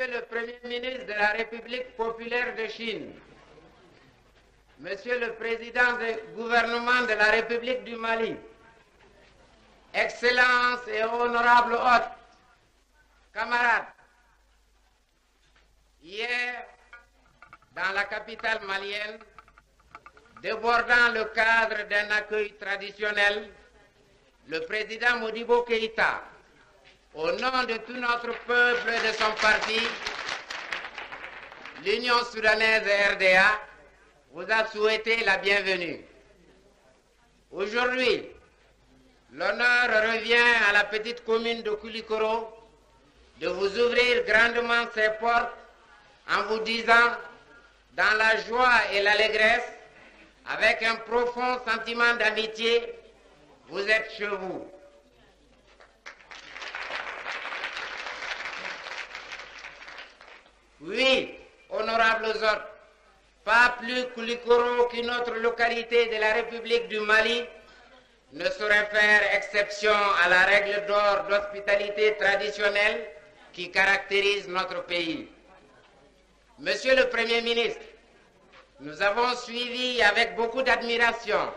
Monsieur le Premier ministre de la République populaire de Chine, Monsieur le Président du gouvernement de la République du Mali, Excellences et honorables hôtes, camarades, hier, dans la capitale malienne, débordant le cadre d'un accueil traditionnel, le président Modibo Keïta, au nom de tout notre peuple et de son parti, l'Union soudanaise et RDA, vous a souhaité la bienvenue. Aujourd'hui, l'honneur revient à la petite commune de Koulikoro de vous ouvrir grandement ses portes en vous disant, dans la joie et l'allégresse, avec un profond sentiment d'amitié, vous êtes chez vous. Oui, honorables hôtes, pas plus Koulikoro qu'une autre localité de la République du Mali ne saurait faire exception à la règle d'or d'hospitalité traditionnelle qui caractérise notre pays. Monsieur le Premier ministre, nous avons suivi avec beaucoup d'admiration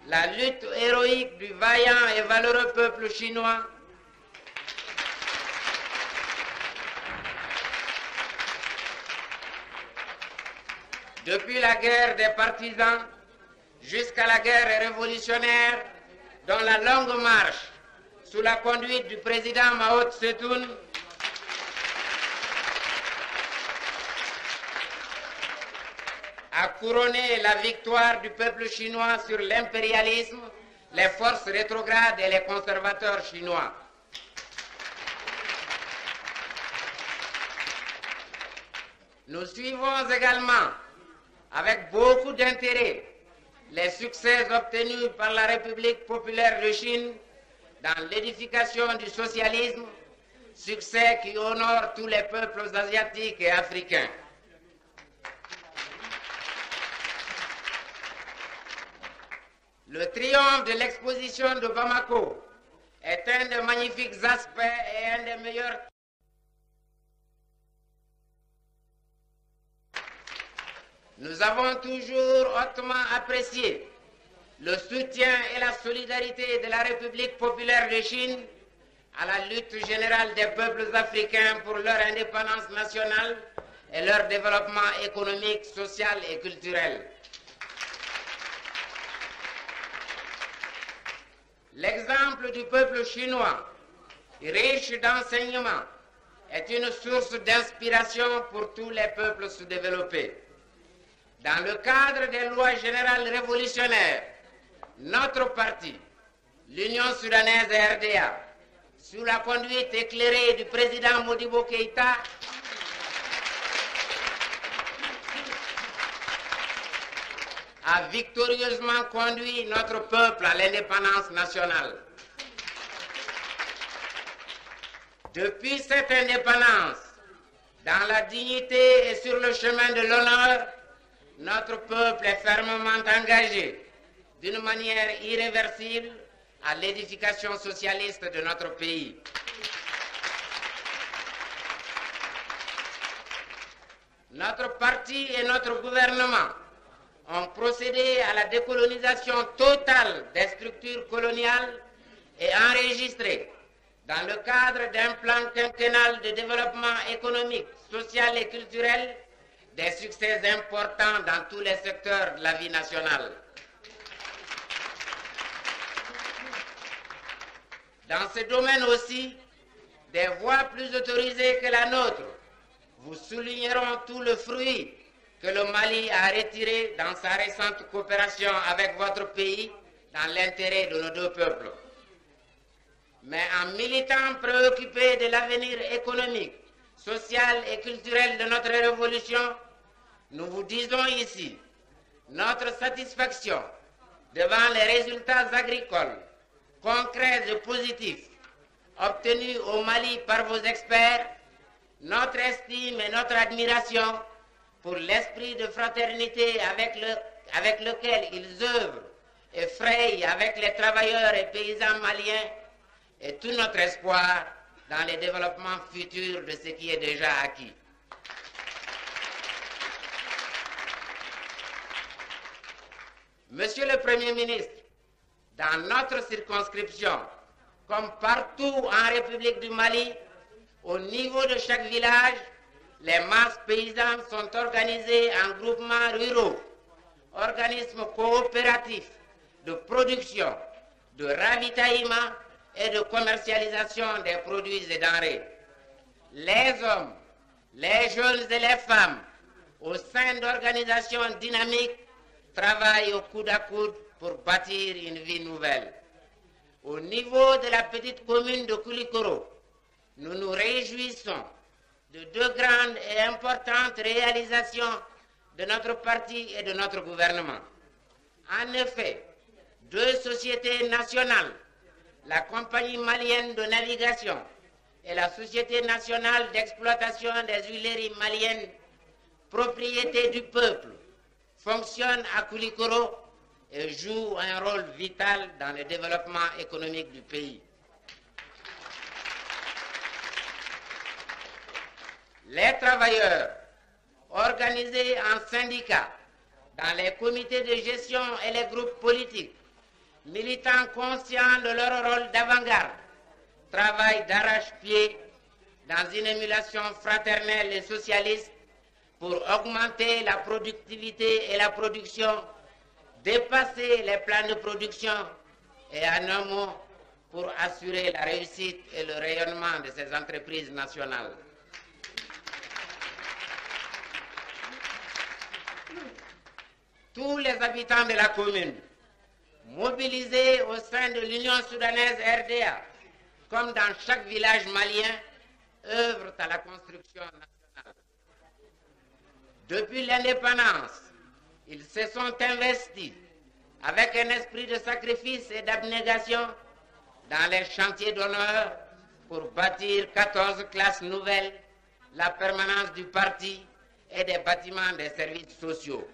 la lutte héroïque du vaillant et valeureux peuple chinois depuis la guerre des partisans jusqu'à la guerre révolutionnaire, dont la longue marche, sous la conduite du président Mao Tse-tung, a couronné la victoire du peuple chinois sur l'impérialisme, les forces rétrogrades et les conservateurs chinois. Nous suivons également avec beaucoup d'intérêt les succès obtenus par la République populaire de Chine dans l'édification du socialisme, succès qui honore tous les peuples asiatiques et africains. Le triomphe de l'exposition de Bamako est un des magnifiques aspects et un des meilleurs. Nous avons toujours hautement apprécié le soutien et la solidarité de la République populaire de Chine à la lutte générale des peuples africains pour leur indépendance nationale et leur développement économique, social et culturel. L'exemple du peuple chinois, riche d'enseignements, est une source d'inspiration pour tous les peuples sous-développés. Dans le cadre des lois générales révolutionnaires, notre parti, l'Union soudanaise et RDA, sous la conduite éclairée du président Modibo Keïta, a victorieusement conduit notre peuple à l'indépendance nationale. Depuis cette indépendance, dans la dignité et sur le chemin de l'honneur, notre peuple est fermement engagé d'une manière irréversible à l'édification socialiste de notre pays. Notre parti et notre gouvernement ont procédé à la décolonisation totale des structures coloniales et enregistré, dans le cadre d'un plan quinquennal de développement économique, social et culturel, des succès importants dans tous les secteurs de la vie nationale. Dans ce domaine aussi, des voies plus autorisées que la nôtre vous souligneront tout le fruit que le Mali a retiré dans sa récente coopération avec votre pays dans l'intérêt de nos deux peuples. Mais en militant préoccupé de l'avenir économique, social et culturel de notre révolution, nous vous disons ici notre satisfaction devant les résultats agricoles, concrets et positifs obtenus au Mali par vos experts, notre estime et notre admiration pour l'esprit de fraternité avec lequel ils œuvrent et frayent avec les travailleurs et paysans maliens, et tout notre espoir dans le développement futur de ce qui est déjà acquis. Monsieur le Premier ministre, dans notre circonscription, comme partout en République du Mali, au niveau de chaque village, les masses paysannes sont organisées en groupements ruraux, organismes coopératifs de production, de ravitaillement et de commercialisation des produits et denrées. Les hommes, les jeunes et les femmes, au sein d'organisations dynamiques, travaillent au coude à coude pour bâtir une vie nouvelle. Au niveau de la petite commune de Koulikoro, nous nous réjouissons de deux grandes et importantes réalisations de notre parti et de notre gouvernement. En effet, deux sociétés nationales, la Compagnie malienne de navigation et la Société nationale d'exploitation des huileries maliennes, propriété du peuple, fonctionnent à Koulikoro et jouent un rôle vital dans le développement économique du pays. Les travailleurs, organisés en syndicats, dans les comités de gestion et les groupes politiques, militants conscients de leur rôle d'avant-garde, travaillent d'arrache-pied dans une émulation fraternelle et socialiste pour augmenter la productivité et la production, dépasser les plans de production et en un mot, pour assurer la réussite et le rayonnement de ces entreprises nationales. Tous les habitants de la commune, mobilisés au sein de l'Union soudanaise RDA, comme dans chaque village malien, œuvrent à la construction nationale. Depuis l'indépendance, ils se sont investis avec un esprit de sacrifice et d'abnégation dans les chantiers d'honneur pour bâtir 14 classes nouvelles, la permanence du parti et des bâtiments des services sociaux.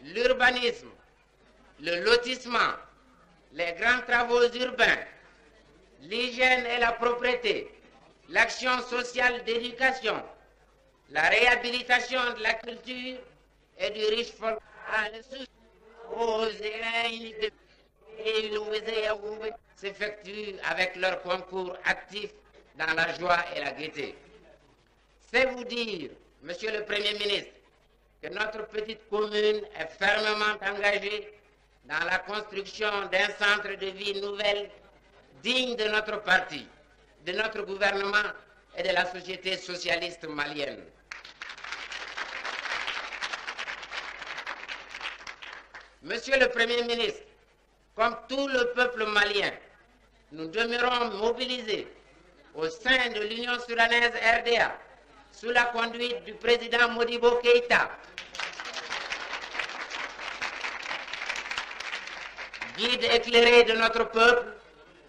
L'urbanisme, le lotissement, les grands travaux urbains, l'hygiène et la propreté, l'action sociale d'éducation, la réhabilitation de la culture et du riche folklore s'effectuent avec leur concours actif dans la joie et la gaieté. C'est vous dire, Monsieur le Premier ministre, que notre petite commune est fermement engagée dans la construction d'un centre de vie nouvelle digne de notre parti, de notre gouvernement et de la société socialiste malienne. Monsieur le Premier ministre, comme tout le peuple malien, nous demeurons mobilisés au sein de l'Union soudanaise RDA sous la conduite du président Modibo Keïta, guide éclairé de notre peuple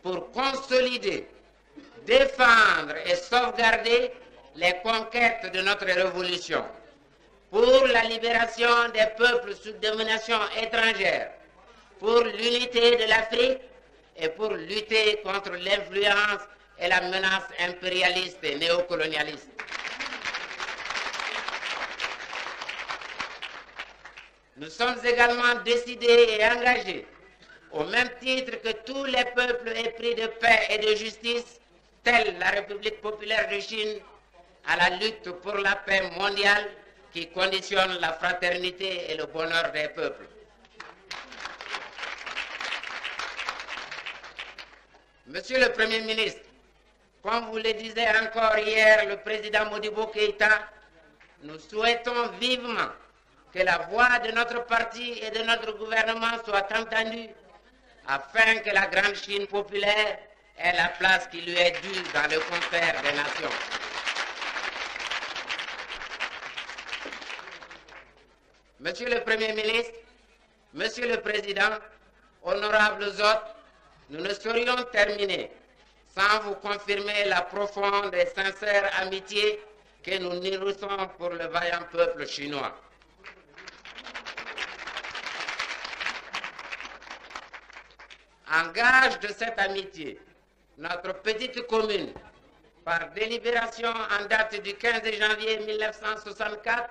pour consolider, défendre et sauvegarder les conquêtes de notre révolution, pour la libération des peuples sous domination étrangère, pour l'unité de l'Afrique et pour lutter contre l'influence et la menace impérialiste et néocolonialiste. Nous sommes également décidés et engagés, au même titre que tous les peuples épris de paix et de justice, telle la République populaire de Chine, à la lutte pour la paix mondiale qui conditionne la fraternité et le bonheur des peuples. Monsieur le Premier ministre, comme vous le disait encore hier le président Modibo Keïta, nous souhaitons vivement que la voix de notre parti et de notre gouvernement soit entendue afin que la grande Chine populaire ait la place qui lui est due dans le concert des nations. Monsieur le Premier ministre, Monsieur le Président, honorables hôtes, nous ne saurions terminer sans vous confirmer la profonde et sincère amitié que nous nourrissons pour le vaillant peuple chinois. En gage de cette amitié, notre petite commune, par délibération en date du 15 janvier 1964,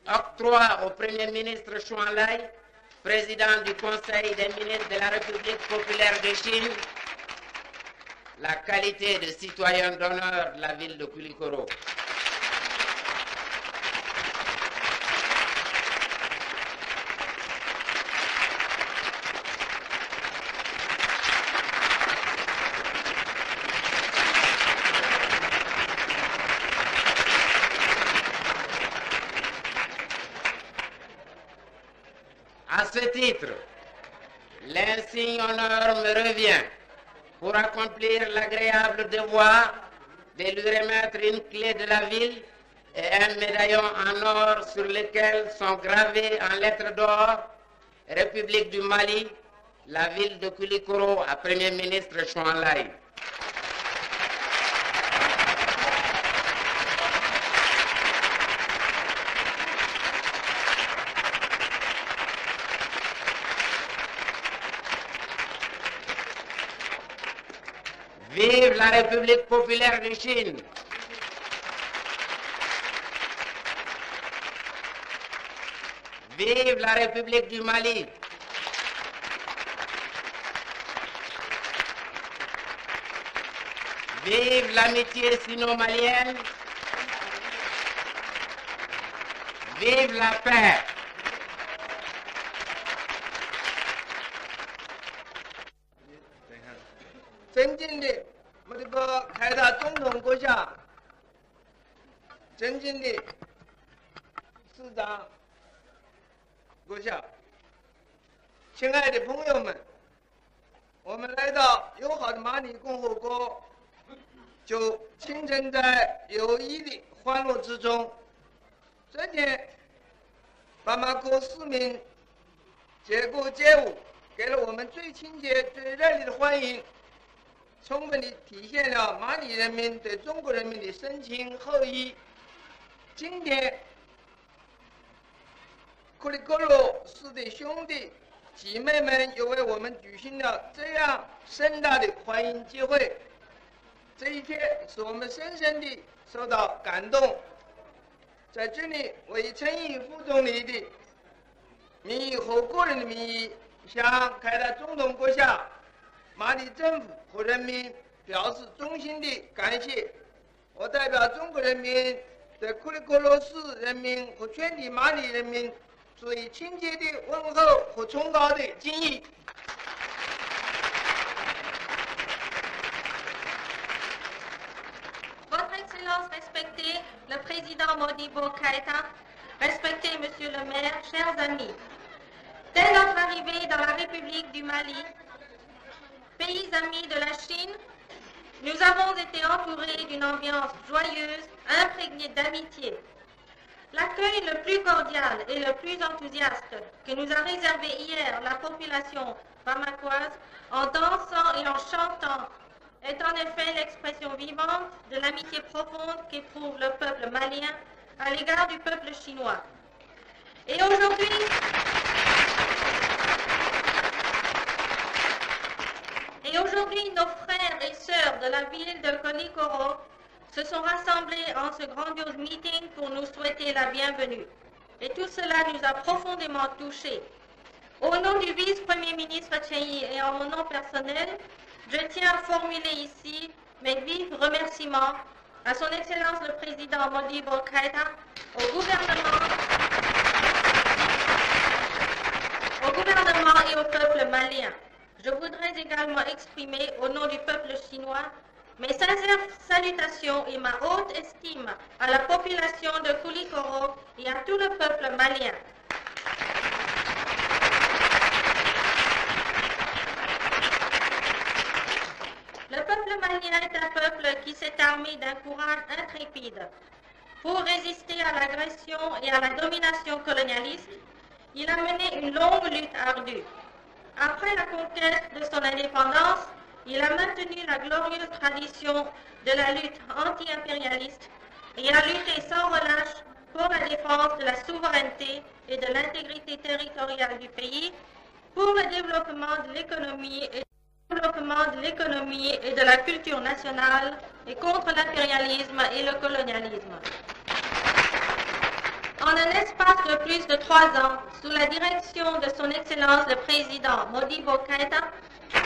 octroie au Premier ministre Zhou Enlai, président du Conseil des ministres de la République populaire de Chine, la qualité de citoyen d'honneur de la ville de Koulikoro. À ce titre, l'insigne honneur me revient pour accomplir l'agréable devoir de lui remettre une clé de la ville et un médaillon en or sur lequel sont gravés en lettres d'or République du Mali, la ville de Koulikoro à Premier ministre Zhou Enlai. Vive la République populaire de Chine! Vive la République du Mali! Vive l'amitié sino-malienne! Vive la paix!尊敬的我们这个凯达总统阁下，尊敬的市长阁下，亲爱的朋友们，我们来到友好的马里共和国，就浸沉在友谊的欢乐之中。昨天，巴马科市民接过接舞，给了我们最亲切、最热烈的欢迎。充分地体现了马里人民对中国人民的深情厚谊。今天，库里戈罗市的兄弟姐妹们又为我们举行了这样盛大的欢迎聚会，这一切使我们深深地受到感动。在这里，我以陈毅副总理的名义和个人的名义，向凯达总统阁下、马里政府和人民表示衷心的感谢。我代表中国人民对库里戈罗市人民和全体马里人民最亲切的问候和崇高的敬意。Votre Excellence respectée, le président Modibo Keïta, respecté Monsieur le maire, chers amis, dès notre arrivée dans la République du Mali, pays ami de la Chine, nous avons été entourés d'une ambiance joyeuse, imprégnée d'amitié. L'accueil le plus cordial et le plus enthousiaste que nous a réservé hier la population bamakoise en dansant et en chantant est en effet l'expression vivante de l'amitié profonde qu'éprouve le peuple malien à l'égard du peuple chinois. Et aujourd'hui, nos frères et sœurs de la ville de Koulikoro se sont rassemblés en ce grandiose meeting pour nous souhaiter la bienvenue. Et tout cela nous a profondément touchés. Au nom du vice-premier ministre Tchéhi et en mon nom personnel, je tiens à formuler ici mes vifs remerciements à son Excellence le Président Modibo Keïta, au gouvernement et au peuple malien. Je voudrais également exprimer au nom du peuple chinois mes sincères salutations et ma haute estime à la population de Koulikoro et à tout le peuple malien. Le peuple malien est un peuple qui s'est armé d'un courage intrépide. Pour résister à l'agression et à la domination colonialiste, il a mené une longue lutte ardue. Après la conquête de son indépendance, il a maintenu la glorieuse tradition de la lutte anti-impérialiste et a lutté sans relâche pour la défense de la souveraineté et de l'intégrité territoriale du pays, pour le développement de l'économie et développement de l'économie et de la culture nationale et contre l'impérialisme et le colonialisme. En un espace de plus de 3 ans, sous la direction de son Excellence le Président Modibo Keïta,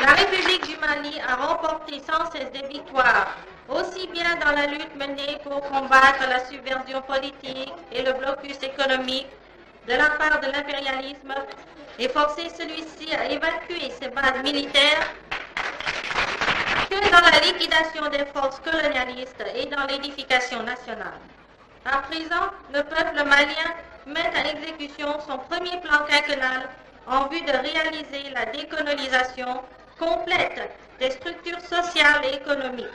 la République du Mali a remporté sans cesse des victoires, aussi bien dans la lutte menée pour combattre la subversion politique et le blocus économique de la part de l'impérialisme et forcer celui-ci à évacuer ses bases militaires, que dans la liquidation des forces colonialistes et dans l'édification nationale. À présent, le peuple malien met à exécution son premier plan quinquennal en vue de réaliser la décolonisation complète des structures sociales et économiques.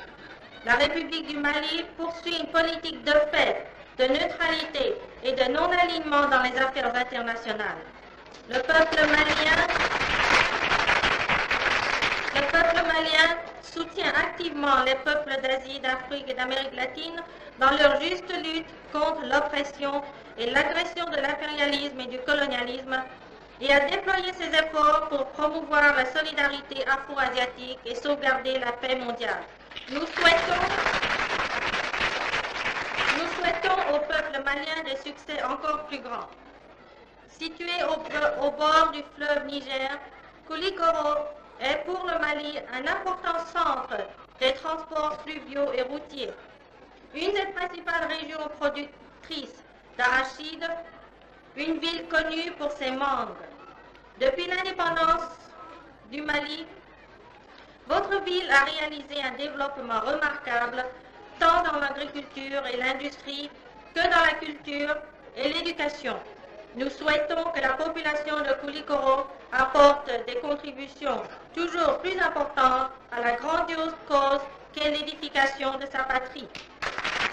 La République du Mali poursuit une politique de paix, de neutralité et de non-alignement dans les affaires internationales. Le peuple malien soutient activement les peuples d'Asie, d'Afrique et d'Amérique latine dans leur juste lutte contre l'oppression et l'agression de l'impérialisme et du colonialisme et a déployé ses efforts pour promouvoir la solidarité afro-asiatique et sauvegarder la paix mondiale. Nous souhaitons au peuple malien des succès encore plus grands. Situé au bord du fleuve Niger, Koulikoro est pour le Mali un important centre des transports fluviaux et routiers, une des principales régions productrices d'arachide, une ville connue pour ses mangues. Depuis l'indépendance du Mali, votre ville a réalisé un développement remarquable tant dans l'agriculture et l'industrie que dans la culture et l'éducation. Nous souhaitons que la population de Koulikoro apporte des contributions toujours plus importantes à la grandiose cause qu'est l'édification de sa patrie.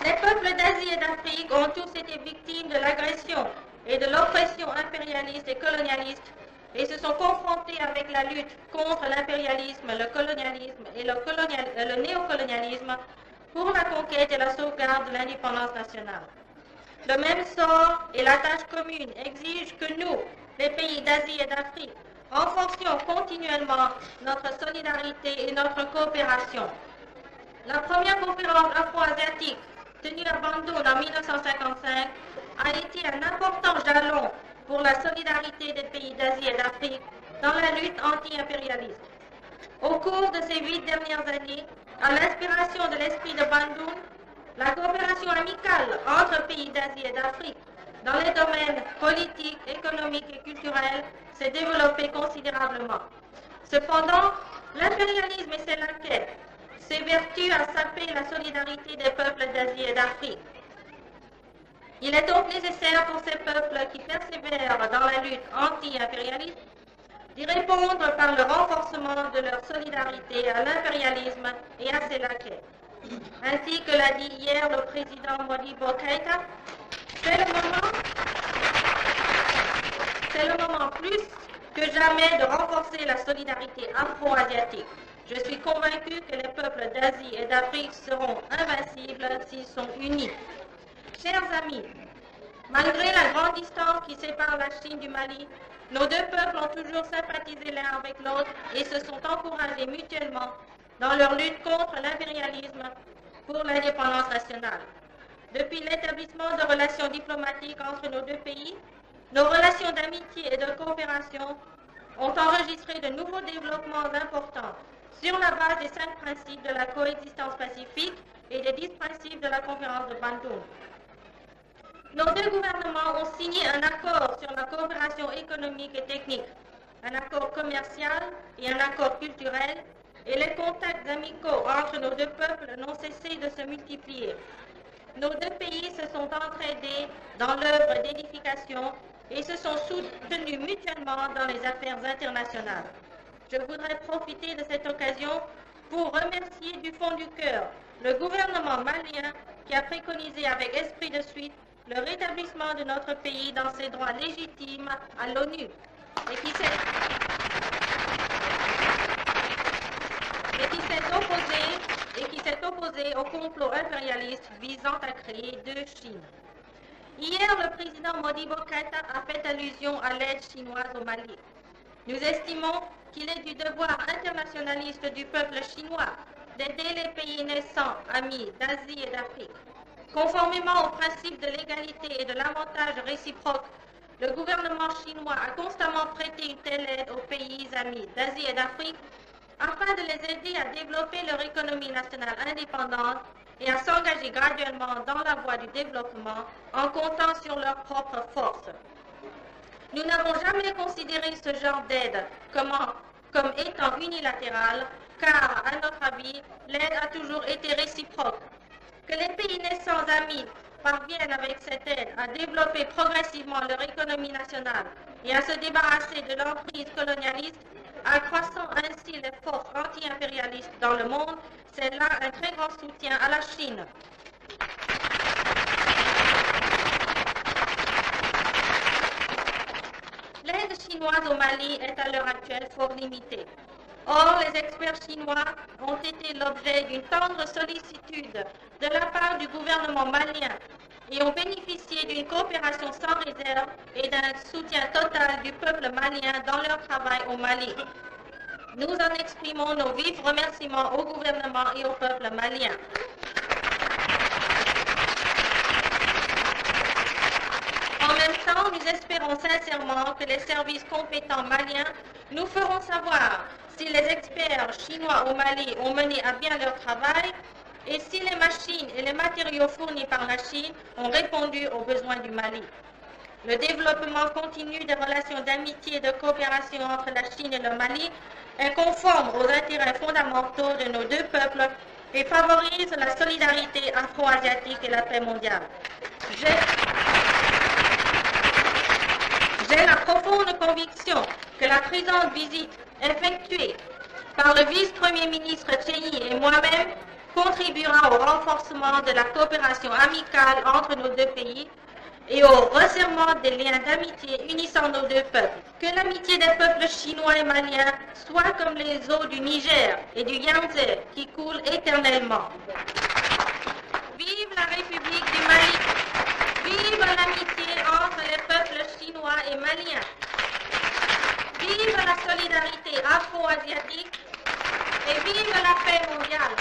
Les peuples d'Asie et d'Afrique ont tous été victimes de l'agression et de l'oppression impérialiste et colonialiste et se sont confrontés avec la lutte contre l'impérialisme, le colonialisme et le néocolonialisme pour la conquête et la sauvegarde de l'indépendance nationale. Le même sort et la tâche commune exigent que nous, les pays d'Asie et d'Afrique, renforcions continuellement notre solidarité et notre coopération. La première conférence afro-asiatique tenue à Bandung en 1955 a été un important jalon pour la solidarité des pays d'Asie et d'Afrique dans la lutte anti-impérialiste. Au cours de ces 8 dernières années, à l'inspiration de l'esprit de Bandung, la coopération amicale entre pays d'Asie et d'Afrique dans les domaines politiques, économiques et culturels s'est développée considérablement. Cependant, l'impérialisme et ses laquais s'évertuent à saper la solidarité des peuples d'Asie et d'Afrique. Il est donc nécessaire pour ces peuples qui persévèrent dans la lutte anti-impérialiste d'y répondre par le renforcement de leur solidarité à l'impérialisme et à ses laquais. Ainsi que l'a dit hier le président Modibo Keïta, c'est le moment plus que jamais de renforcer la solidarité afro-asiatique. Je suis convaincu que les peuples d'Asie et d'Afrique seront invincibles s'ils sont unis. Chers amis, malgré la grande distance qui sépare la Chine du Mali, nos deux peuples ont toujours sympathisé l'un avec l'autre et se sont encouragés mutuellement dans leur lutte contre l'impérialisme pour l'indépendance nationale. Depuis l'établissement de relations diplomatiques entre nos deux pays, nos relations d'amitié et de coopération ont enregistré de nouveaux développements importants sur la base des 5 principes de la coexistence pacifique et des 10 principes de la conférence de Bandung. Nos deux gouvernements ont signé un accord sur la coopération économique et technique, un accord commercial et un accord culturel, et les contacts amicaux entre nos deux peuples n'ont cessé de se multiplier. Nos deux pays se sont entraidés dans l'œuvre d'édification et se sont soutenus mutuellement dans les affaires internationales. Je voudrais profiter de cette occasion pour remercier du fond du cœur le gouvernement malien qui a préconisé avec esprit de suite le rétablissement de notre pays dans ses droits légitimes à l'ONU et qui s'est opposé au complot impérialiste visant à créer 2 Chines. Hier, le président Modibo Keïta a fait allusion à l'aide chinoise au Mali. Nous estimons qu'il est du devoir internationaliste du peuple chinois d'aider les pays naissants, amis d'Asie et d'Afrique. Conformément au principe de l'égalité et de l'avantage réciproque, le gouvernement chinois a constamment prêté une telle aide aux pays amis d'Asie et d'Afrique afin de les aider à développer leur économie nationale indépendante et à s'engager graduellement dans la voie du développement en comptant sur leurs propres forces. Nous n'avons jamais considéré ce genre d'aide comme étant unilatérale, car, à notre avis, l'aide a toujours été réciproque. Que les pays naissants amis parviennent avec cette aide à développer progressivement leur économie nationale et à se débarrasser de l'emprise colonialiste, accroissant ainsi les forces anti-impérialistes dans le monde, c'est là un très grand soutien à la Chine. L'aide chinoise au Mali est à l'heure actuelle fort limitée. Or, les experts chinois ont été l'objet d'une tendre sollicitude de la part du gouvernement malien et ont bénéficié d'une coopération sans réserve et d'un soutien total du peuple malien dans leur travail au Mali. Nous en exprimons nos vifs remerciements au gouvernement et au peuple malien. En même temps, nous espérons sincèrement que les services compétents maliens nous feront savoir si les experts chinois au Mali ont mené à bien leur travail et si les machines et les matériaux fournis par la Chine ont répondu aux besoins du Mali. Le développement continu des relations d'amitié et de coopération entre la Chine et le Mali est conforme aux intérêts fondamentaux de nos deux peuples et favorise la solidarité afro-asiatique et la paix mondiale. J'ai la profonde conviction que la présente visite effectuée par le vice-premier ministre Tchéhi et moi-même contribuera au renforcement de la coopération amicale entre nos deux pays et au resserrement des liens d'amitié unissant nos deux peuples. Que l'amitié des peuples chinois et maliens soit comme les eaux du Niger et du Yangtze qui coulent éternellement. Vive la République du Mali! Vive l'amitié entre les peuples chinois et maliens! Vive la solidarité afro-asiatique et vive la paix mondiale!